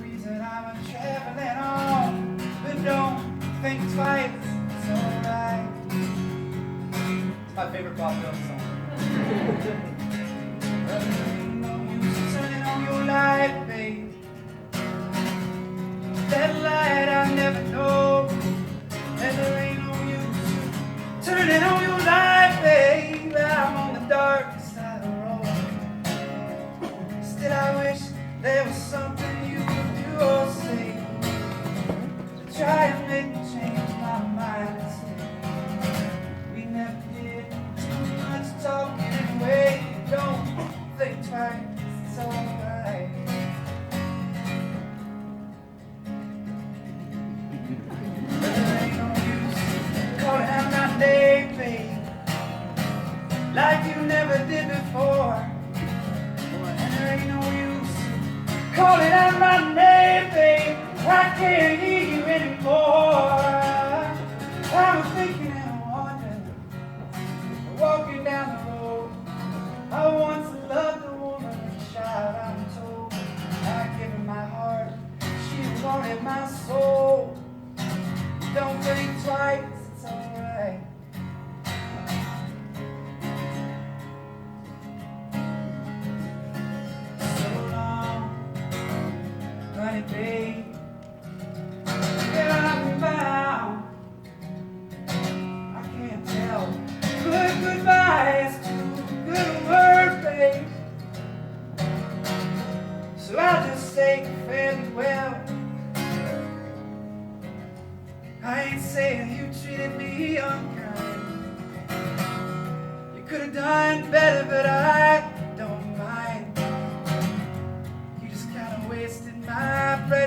reason I'm traveling on. But don't think twice, it's alright. It's my favorite Bob Dylan song. But there ain't no use turning on your light, babe. That light I never know. And there ain't no use turning on your light, babe. I'm on the dark side of the road. Still I wish there was something you could do or say to try and make me change my mind and stay. We never did too much talking anyway. Don't think twice, it's alright. There ain't no use calling out my name, babe, like you never did before. And there ain't no use calling out my name, babe, I can't hear you anymore. I'm thinking and wondering, walking down the road. I once loved a woman, a child, I'm told. I gave her my heart, she wanted my soul. Don't think twice, it's alright. So long, honey, babe, where I'm bound, I can't tell. Good goodbye is too good a word, babe. So I'll just say fairly well. I ain't saying you treated me unkind. You could have done better, but I don't mind. You just kind of wasted my breath.